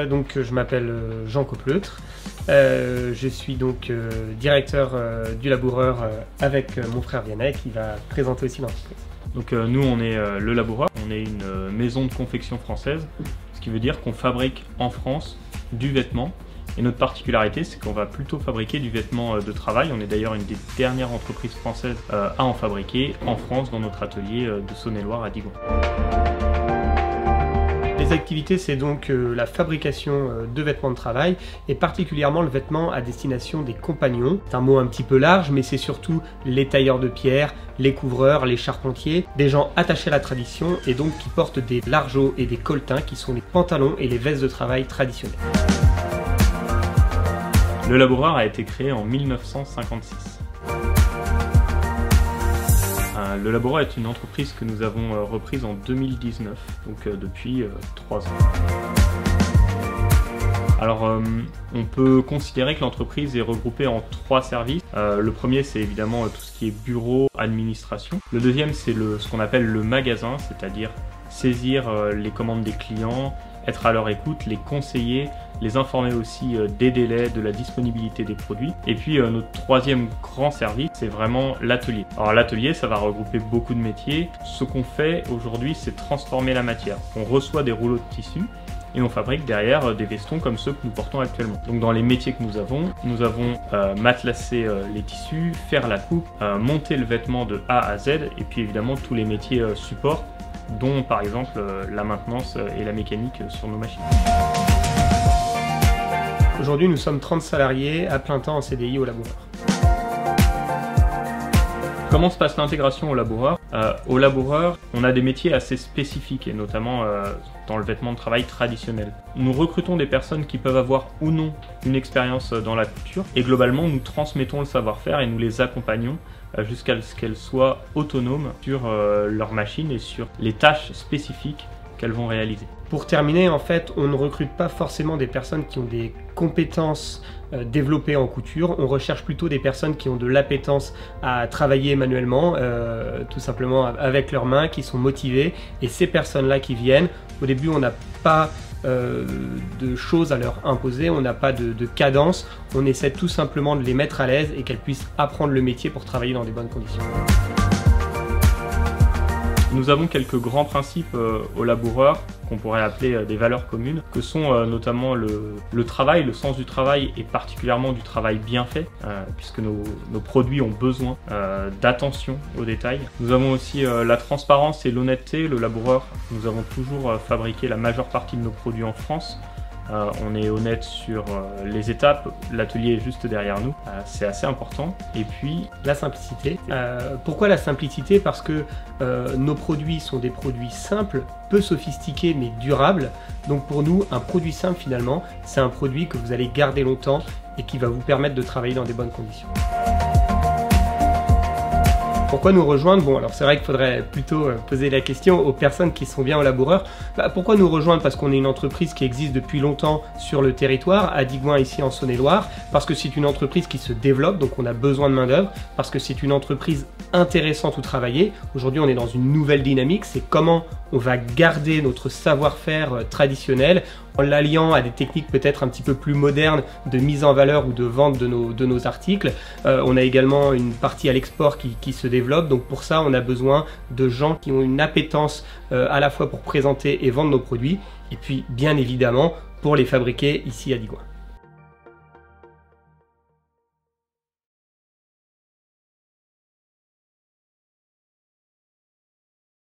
Je m'appelle Jean Copleutre. Je suis donc directeur du Laboureur avec mon frère Vianney qui va présenter aussi l'entreprise. Donc nous on est le Laboureur, on est une maison de confection française, ce qui veut dire qu'on fabrique en France du vêtement. Et notre particularité, c'est qu'on va plutôt fabriquer du vêtement de travail. On est d'ailleurs une des dernières entreprises françaises à en fabriquer en France dans notre atelier de Saône-et-Loire à Digoin. Les activités, c'est donc la fabrication de vêtements de travail et particulièrement le vêtement à destination des compagnons. C'est un mot un petit peu large, mais c'est surtout les tailleurs de pierre, les couvreurs, les charpentiers, des gens attachés à la tradition et donc qui portent des largeaux et des colletins qui sont les pantalons et les vestes de travail traditionnelles. Le Laboureur a été créé en 1956. Le Laboureur est une entreprise que nous avons reprise en 2019, donc depuis 3 ans. Alors, on peut considérer que l'entreprise est regroupée en 3 services. Le premier, c'est évidemment tout ce qui est bureau, administration. Le deuxième, c'est ce qu'on appelle le magasin, c'est-à-dire saisir les commandes des clients, être à leur écoute, les conseiller, les informer aussi des délais, de la disponibilité des produits. Et puis notre troisième grand service, c'est vraiment l'atelier. Alors l'atelier, ça va regrouper beaucoup de métiers. Ce qu'on fait aujourd'hui, c'est transformer la matière. On reçoit des rouleaux de tissu et on fabrique derrière des vestons comme ceux que nous portons actuellement. Donc dans les métiers que nous avons matelasser les tissus, faire la coupe, monter le vêtement de A à Z et puis évidemment tous les métiers support, dont par exemple la maintenance et la mécanique sur nos machines. Aujourd'hui, nous sommes 30 salariés à plein temps en CDI au Laboureur. Comment se passe l'intégration au Laboureur? Au Laboureur, on a des métiers assez spécifiques et notamment dans le vêtement de travail traditionnel. Nous recrutons des personnes qui peuvent avoir ou non une expérience dans la couture et globalement nous transmettons le savoir-faire et nous les accompagnons jusqu'à ce qu'elles soient autonomes sur leur machine et sur les tâches spécifiques qu'elles vont réaliser. Pour terminer, en fait, on ne recrute pas forcément des personnes qui ont des compétences développées en couture. On recherche plutôt des personnes qui ont de l'appétence à travailler manuellement, tout simplement avec leurs mains, qui sont motivées. Et ces personnes-là qui viennent, au début, on n'a pas de choses à leur imposer, on n'a pas de cadence. On essaie tout simplement de les mettre à l'aise et qu'elles puissent apprendre le métier pour travailler dans des bonnes conditions. Nous avons quelques grands principes au Laboureur qu'on pourrait appeler des valeurs communes, que sont notamment le travail, le sens du travail et particulièrement du travail bien fait, puisque nos produits ont besoin d'attention aux détails. Nous avons aussi la transparence et l'honnêteté. Le Laboureur, nous avons toujours fabriqué la majeure partie de nos produits en France. On est honnête sur les étapes, l'atelier est juste derrière nous, c'est assez important. Et puis la simplicité. Pourquoi la simplicité? Parce que nos produits sont des produits simples, peu sophistiqués mais durables. Donc pour nous, un produit simple finalement, c'est un produit que vous allez garder longtemps et qui va vous permettre de travailler dans des bonnes conditions. Pourquoi nous rejoindre? Bon, alors c'est vrai qu'il faudrait plutôt poser la question aux personnes qui sont bien au Laboureur. Pourquoi nous rejoindre? Parce qu'on est une entreprise qui existe depuis longtemps sur le territoire, à Digoin ici en Saône-et-Loire, parce que c'est une entreprise qui se développe, donc on a besoin de main d'œuvre, parce que c'est une entreprise intéressante où travailler. Aujourd'hui, on est dans une nouvelle dynamique, c'est comment on va garder notre savoir-faire traditionnel en l'alliant à des techniques peut-être un petit peu plus modernes de mise en valeur ou de vente de nos articles. On a également une partie à l'export qui se développe, donc pour ça on a besoin de gens qui ont une appétence à la fois pour présenter et vendre nos produits et puis bien évidemment pour les fabriquer ici à Digoin.